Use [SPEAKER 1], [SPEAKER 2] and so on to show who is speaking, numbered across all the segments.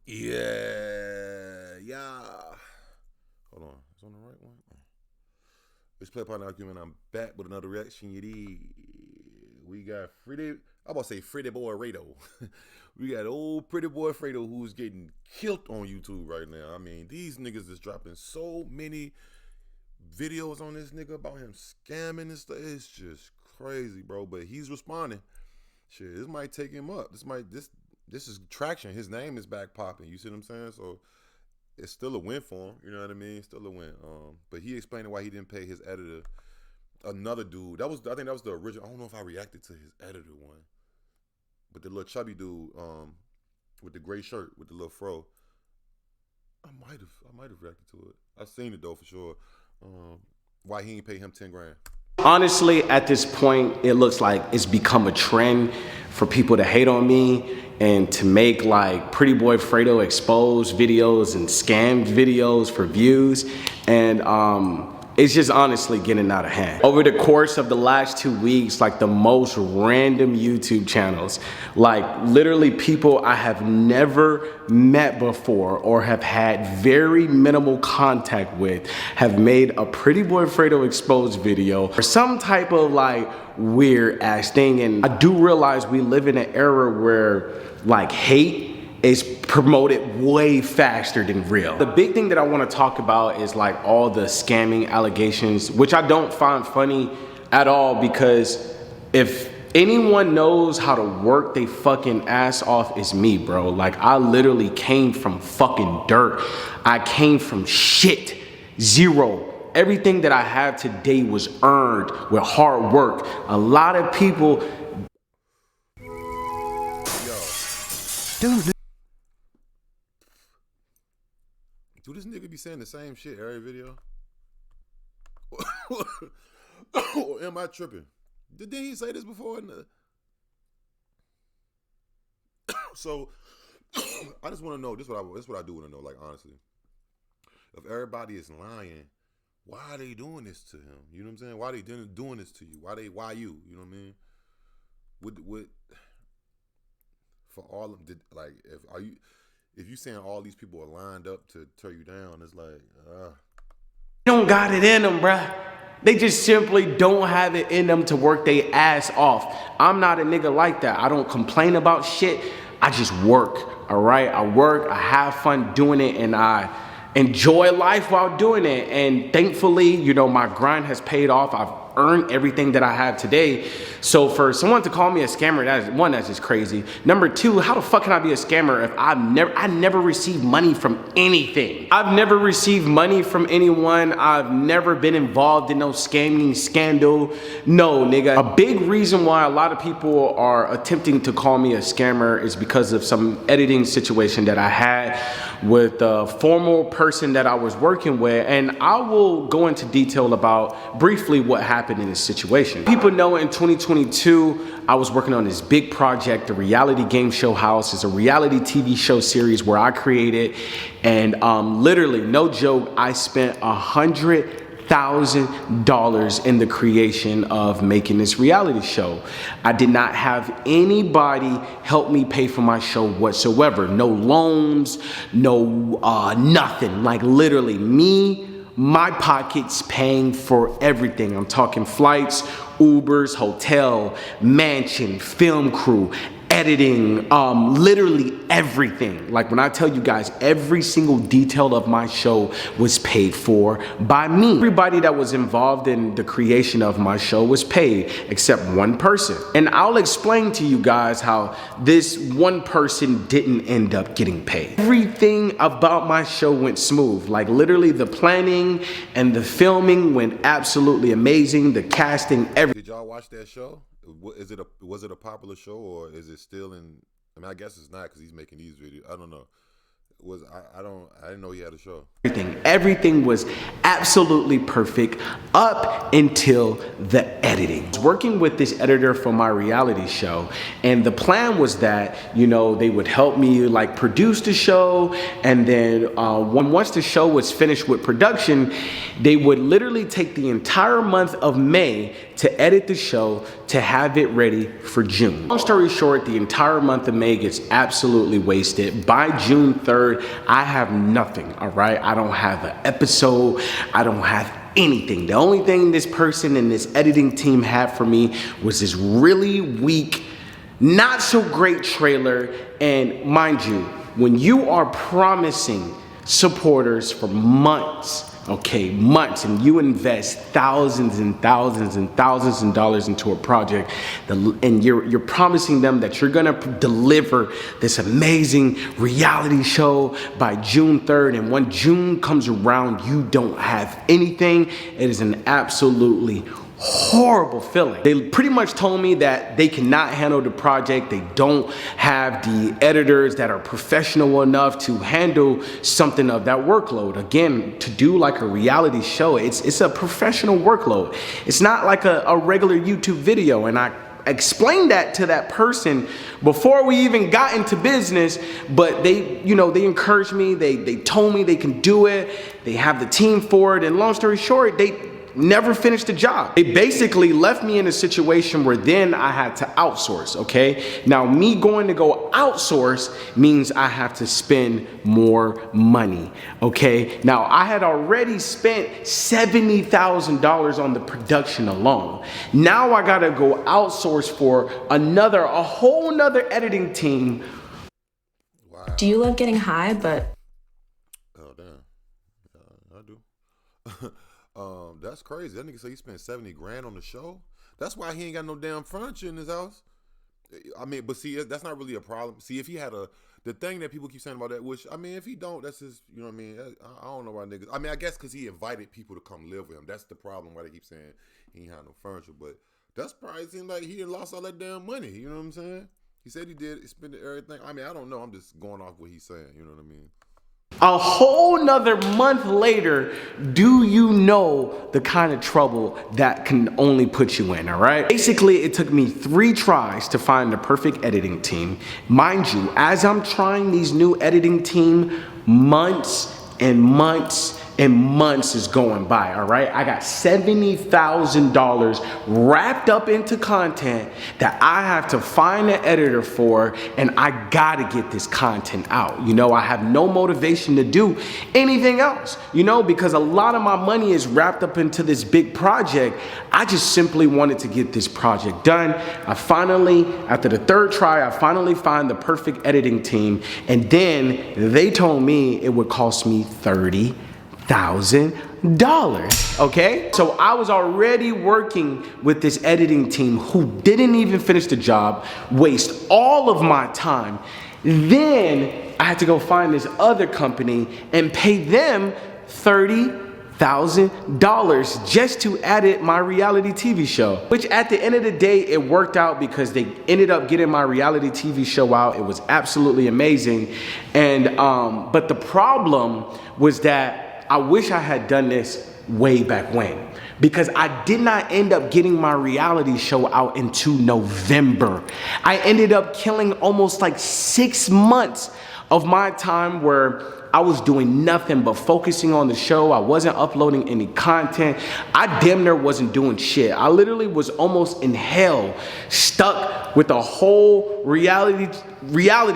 [SPEAKER 1] Yeah. Hold on. It's on the right one. Let's play upon the argument. I'm back with another reaction. You did. We got Freddy. I'm about to say PrettyBoyFredo. We got old PrettyBoyFredo who's getting killed on YouTube right now. I mean, these niggas is dropping so many videos on this nigga about him scamming and stuff. It's just crazy, bro. But he's responding. Shit, this might take him up. This is traction. His name is back popping. You see what I'm saying? So it's still a win for him. You know what I mean? Still a win. But he explained why he didn't pay his editor. Another dude. I think that was the original. I don't know if I reacted to his editor one. But the little chubby dude, with the gray shirt with the little fro. I might have reacted to it. I seen it though for sure. Why he ain't pay him 10 grand.
[SPEAKER 2] Honestly, at this point, it looks like it's become a trend for people to hate on me and to make like PrettyBoyFredo exposed videos and scammed videos for views. And it's just honestly getting out of hand. Over the course of the last 2 weeks, like the most random YouTube channels, like literally people I have never met before or have had very minimal contact with, have made a PrettyBoyFredo exposed video or some type of like weird ass thing. And I do realize we live in an era where like hate is promoted way faster than real. The big thing that I want to talk about is like all the scamming allegations, which I don't find funny at all, because if anyone knows how to work they fucking ass off, is me, bro. Like I literally came from fucking dirt. I came from shit, zero. Everything that I have today was earned with hard work. A lot of people,
[SPEAKER 1] Dude, do this nigga be saying the same shit every video? Or am I tripping? Didn't he say this before? So I just want to know. This is what I do want to know. Like honestly, if everybody is lying, why are they doing this to him? You know what I'm saying? Why are they doing this to you? Why you? You know what I mean? Would for all of the, like, if you saying all these people are lined up to tear you down, it's like
[SPEAKER 2] they don't got it in them, bruh. They just simply don't have it in them to work their ass off. I'm not a nigga like that. I don't complain about shit. I just work, all right? I work, I have fun doing it, and I enjoy life while doing it. And thankfully, you know, my grind has paid off. I've earned everything that I have today. So for someone to call me a scammer, that's just crazy. Number two, how the fuck can I be a scammer if I never received money from anything? I've never received money from anyone. I've never been involved in no scamming scandal. No, nigga. A big reason why a lot of people are attempting to call me a scammer is because of some editing situation that I had with a former person that I was working with, and I will go into detail about briefly what happened in this situation. People know in 2022, I was working on this big project, the reality game show house. It's a reality TV show series where I created, and literally, no joke, I spent $100,000 in the creation of making this reality show. I did not have anybody help me pay for my show whatsoever. No loans, no nothing. Like literally me, my pockets paying for everything. I'm talking flights, Ubers, hotel, mansion, film crew, editing, literally everything. Like when I tell you guys, every single detail of my show was paid for by me. Everybody that was involved in the creation of my show was paid except one person. And I'll explain to you guys how this one person didn't end up getting paid. Everything about my show went smooth. Like literally the planning and the filming went absolutely amazing. The casting, everything.
[SPEAKER 1] did y'all watch that show? Was it a popular show, or is it still in? I mean, I guess it's not because he's making these videos. I don't know. I didn't know he had a show.
[SPEAKER 2] Everything was absolutely perfect up until the editing. I was working with this editor for my reality show, and the plan was that, you know, they would help me like produce the show, and then once the show was finished with production, they would literally take the entire month of May to edit the show to have it ready for June. Long story short, the entire month of May gets absolutely wasted. By June 3rd, I have nothing, all right? I don't have an episode. I don't have anything. The only thing this person and this editing team had for me was this really weak, not so great trailer. And mind you, when you are promising supporters for months, okay, months, and you invest thousands and thousands and thousands of dollars into a project, and you're promising them that you're gonna deliver this amazing reality show by June 3rd, and when June comes around, you don't have anything. It is an absolutely horrible feeling. They pretty much told me that they cannot handle the project. They don't have the editors that are professional enough to handle something of that workload. Again, to do like a reality show, it's a professional workload. It's not like a regular YouTube video. And I explained that to that person before we even got into business, but they encouraged me. They told me they can do it. They have the team for it. And long story short, they never finished the job. They basically left me in a situation where then I had to outsource, okay? Now, me going to go outsource means I have to spend more money, okay? Now, I had already spent $70,000 on the production alone. Now I gotta go outsource for a whole nother editing team.
[SPEAKER 1] Wow.
[SPEAKER 3] Do you love getting high, but...
[SPEAKER 1] Oh, damn. I do. That's crazy. That nigga say he spent 70 grand on the show. That's why he ain't got no damn furniture in his house. I mean, but see, that's not really a problem. See, if he had the thing that people keep saying about that, which, I mean, if he don't, that's his, you know what I mean? I don't know why niggas, I mean, I guess because he invited people to come live with him. That's the problem why they keep saying he ain't had no furniture. But that's probably seemed like he had lost all that damn money. You know what I'm saying? He said he did spend everything. I mean, I don't know. I'm just going off what he's saying. You know what I mean?
[SPEAKER 2] A whole nother month later, do you know the kind of trouble that can only put you in, all right? Basically, it took me 3 tries to find the perfect editing team. Mind you, as I'm trying these new editing team, months and months and months is going by, all right? I got $70,000 wrapped up into content that I have to find an editor for, and I gotta get this content out. You know, I have no motivation to do anything else, you know, because a lot of my money is wrapped up into this big project. I just simply wanted to get this project done. I finally, after the 3rd try, I finally find the perfect editing team, and then they told me it would cost me $30,000, okay? So I was already working with this editing team who didn't even finish the job, waste all of my time. Then I had to go find this other company and pay them $30,000 just to edit my reality TV show, which at the end of the day, it worked out because they ended up getting my reality TV show out. It was absolutely amazing. And, but the problem was that I wish I had done this way back when, because I did not end up getting my reality show out into November. I ended up killing almost like 6 months of my time where I was doing nothing but focusing on the show. I wasn't uploading any content. I damn near wasn't doing shit. I literally was almost in hell, stuck with a whole reality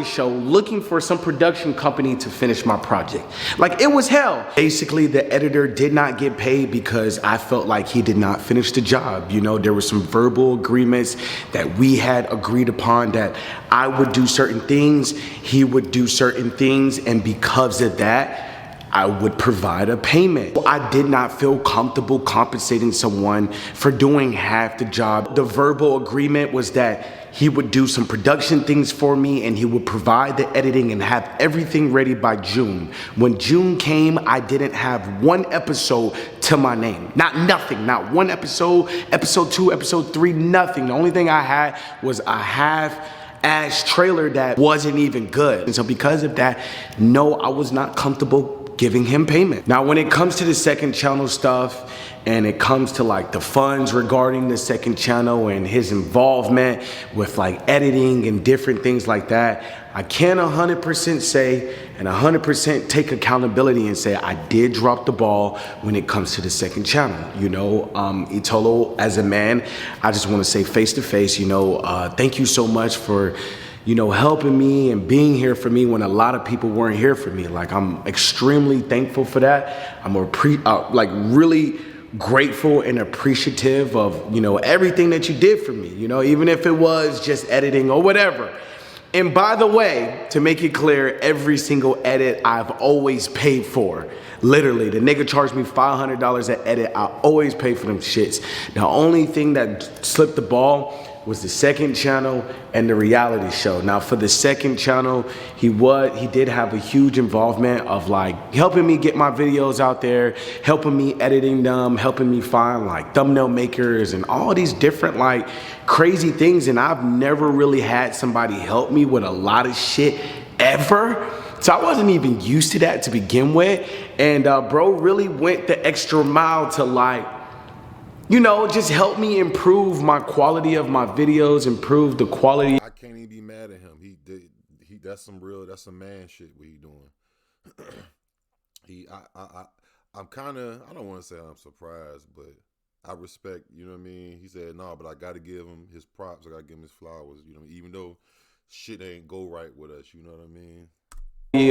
[SPEAKER 2] show looking for some production company to finish my project. Like, it was hell. Basically, the editor did not get paid because I felt like he did not finish the job. You know, there were some verbal agreements that we had agreed upon that I would do certain things, he would do certain things, and because of that, I would provide a payment. I did not feel comfortable compensating someone for doing half the job. The verbal agreement was that he would do some production things for me and he would provide the editing and have everything ready by June. When June came, I didn't have 1 episode to my name. Nothing, not 1 episode, episode 2, episode 3, nothing. The only thing I had was a half ass trailer that wasn't even good. And so because of that, no, I was not comfortable giving him payment. Now, when it comes to the second channel stuff, and it comes to like the funds regarding the second channel and his involvement with like editing and different things like that, I can 100% say and 100% take accountability and say I did drop the ball when it comes to the second channel. You know, Itolo, as a man, I just want to say face to face, you know, thank you so much for, you know, helping me and being here for me when a lot of people weren't here for me. Like, I'm extremely thankful for that. I'm like really grateful and appreciative of, you know, everything that you did for me, you know, even if it was just editing or whatever. And by the way, to make it clear, every single edit I've always paid for. Literally, the nigga charged me $500 an edit. I always pay for them shits. The only thing that slipped the ball was the second channel and the reality show. Now, for the second channel, he did have a huge involvement of like helping me get my videos out there, helping me editing them, helping me find like thumbnail makers and all these different like crazy things. And I've never really had somebody help me with a lot of shit ever. So I wasn't even used to that to begin with. And bro really went the extra mile to like, you know, just help me improve my quality of my videos, improve the quality.
[SPEAKER 1] I can't even be mad at him. That's some man shit what he doing. I'm kind of, I don't want to say I'm surprised, but I respect, you know what I mean? He said, no, but I got to give him his props. I got to give him his flowers, you know, even though shit ain't go right with us, you know what I mean?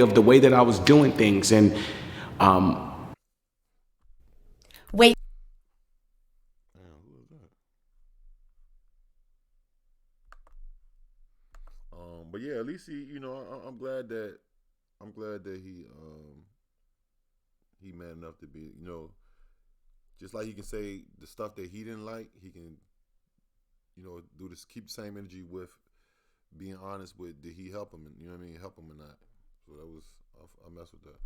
[SPEAKER 2] Of the way that I was doing things. And
[SPEAKER 3] wait.
[SPEAKER 1] Damn, who was that? But yeah, at least he, you know, I'm glad that he man enough to be, you know, just like he can say the stuff that he didn't like, he can, you know, do this, keep the same energy with being honest with, did he help him, you know what I mean, help him or not. So that was, I mess with that.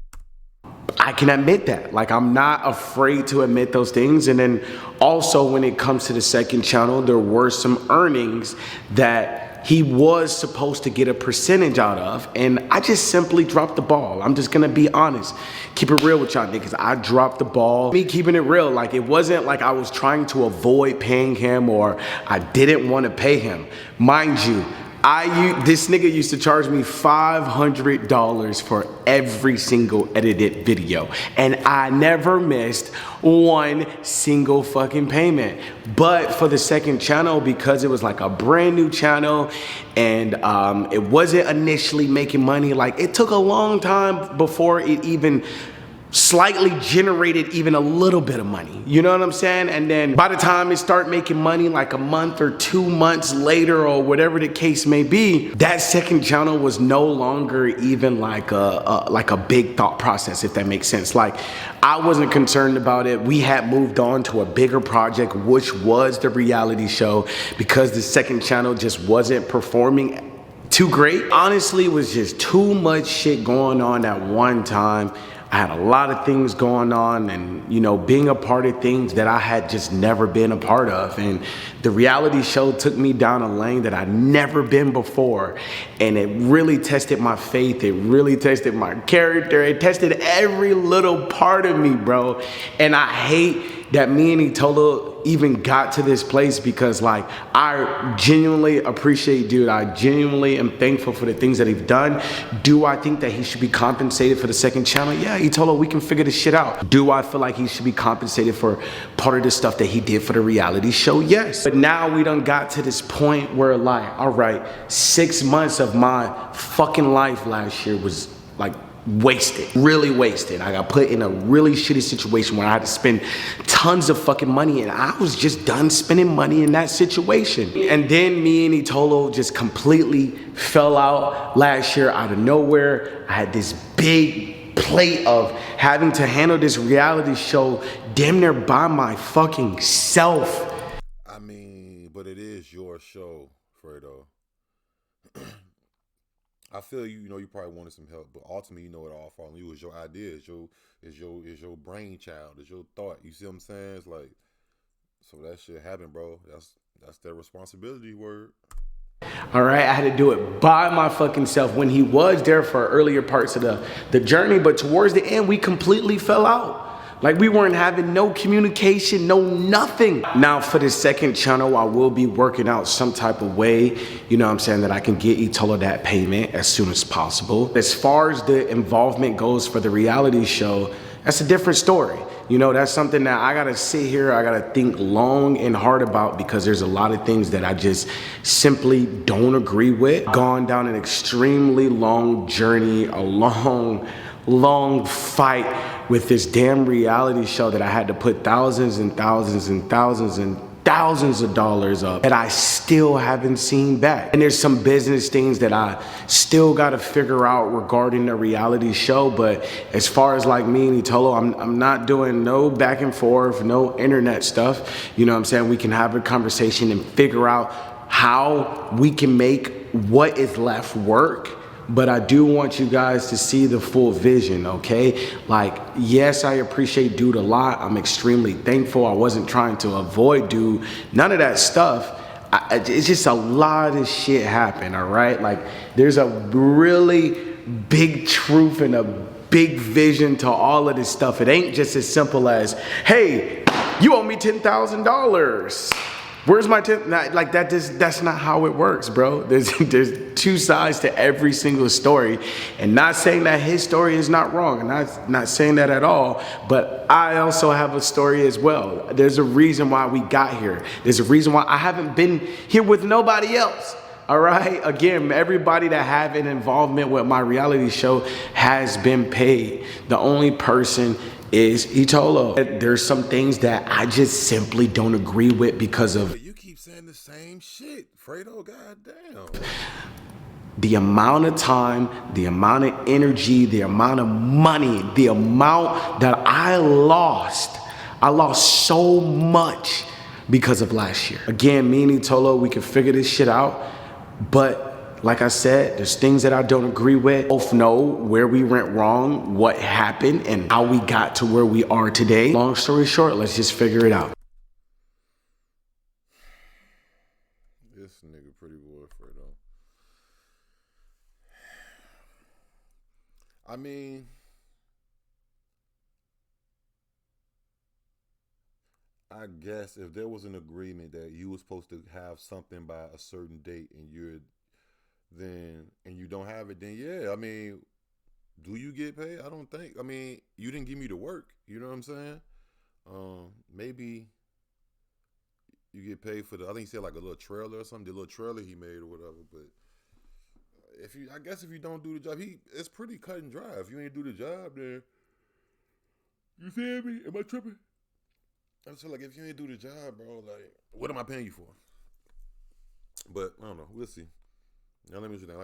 [SPEAKER 2] I can admit that. Like, I'm not afraid to admit those things. And then also when it comes to the second channel, there were some earnings that he was supposed to get a percentage out of. And I just simply dropped the ball. I'm just gonna be honest. Keep it real with y'all niggas. I dropped the ball. Me keeping it real. Like, it wasn't like I was trying to avoid paying him or I didn't want to pay him. Mind you, this nigga used to charge me $500 for every single edited video. And I never missed one single fucking payment. But for the second channel, because it was like a brand new channel and it wasn't initially making money, like it took a long time before it even slightly generated even a little bit of money, you know what I'm saying? And then by the time it started making money, like a month or 2 months later or whatever the case may be, that second channel was no longer even like a big thought process, if that makes sense. Like, I wasn't concerned about it. We had moved on to a bigger project, which was the reality show, because the second channel just wasn't performing too great. Honestly, it was just too much shit going on at one time. I had a lot of things going on and, you know, being a part of things that I had just never been a part of. And the reality show took me down a lane that I'd never been before. And it really tested my faith. It really tested my character. It tested every little part of me, bro. And I hate that me and Itolo even got to this place, because like, I genuinely appreciate dude. I genuinely am thankful for the things that he's done. Do I think that he should be compensated for the second channel? Yeah, Itolo, we can figure this shit out. Do I feel like he should be compensated for part of the stuff that he did for the reality show? Yes. But now we done got to this point where like, all right, 6 months of my fucking life last year was like wasted, really wasted. I got put in a really shitty situation where I had to spend tons of fucking money, and I was just done spending money in that situation. And then me and Itolo just completely fell out last year out of nowhere. I had this big plate of having to handle this reality show damn near by my fucking self.
[SPEAKER 1] I mean, but it is your show, Fredo. I feel you know, you probably wanted some help, but ultimately, you know, it all falls on you. It's your idea, it's your brainchild, it's your thought. You see what I'm saying? It's like, so that shit happened, bro. That's their responsibility. Word.
[SPEAKER 2] All right, I had to do it by my fucking self when he was there for earlier parts of the journey, but towards the end, we completely fell out. Like we weren't having no communication, no nothing. Now for the second channel, I will be working out some type of way, you know what I'm saying, that I can get Itolo that payment as soon as possible. As far as the involvement goes for the reality show, that's a different story. You know, that's something that I gotta sit here, I gotta think long and hard about because there's a lot of things that I just simply don't agree with. Gone down an extremely long journey, a long fight with this damn reality show that I had to put thousands and thousands and thousands and thousands of dollars up that I still haven't seen back. And there's some business things that I still got to figure out regarding the reality show. But as far as like me and Itolo, I'm not doing no back and forth, no internet stuff. You know what I'm saying? We can have a conversation and figure out how we can make what is left work. But I do want you guys to see the full vision, okay? Like, yes, I appreciate Dude a lot. I'm extremely thankful. I wasn't trying to avoid Dude. None of that stuff. It's just a lot of shit happened, all right? Like, there's a really big truth and a big vision to all of this stuff. It ain't just as simple as, hey, you owe me $10,000. Where's my tip? Like that's not how it works, bro. There's two sides to every single story, and not saying that his story is not wrong, and not saying that at all. But I also have a story as well. There's a reason why we got here. There's a reason why I haven't been here with nobody else. All right. Again, everybody that have an involvement with my reality show has been paid. The only person is Itolo. There's some things that I just simply don't agree with because of
[SPEAKER 1] You keep saying the same shit, Fredo. Goddamn.
[SPEAKER 2] The amount of time, the amount of energy, the amount of money, the amount that I lost. I lost so much because of last year. Again, me and Itolo, we can figure this shit out. But like I said, there's things that I don't agree with. Both know where we went wrong, what happened, and how we got to where we are today. Long story short, let's just figure it out.
[SPEAKER 1] This nigga PrettyBoyFredo. I mean, I guess if there was an agreement that you were supposed to have something by a certain date and you don't have it, then yeah, I mean, do you get paid? I don't think. I mean, you didn't give me the work. You know what I'm saying? Maybe you get paid for I think he said like a little trailer or something, the little trailer he made or whatever. But I guess if you don't do the job, it's pretty cut and dry. If you ain't do the job, then you feel me? Am I tripping? I'm just like, if you ain't do the job, bro, like, what am I paying you for? But I don't know. We'll see. Now let me see that.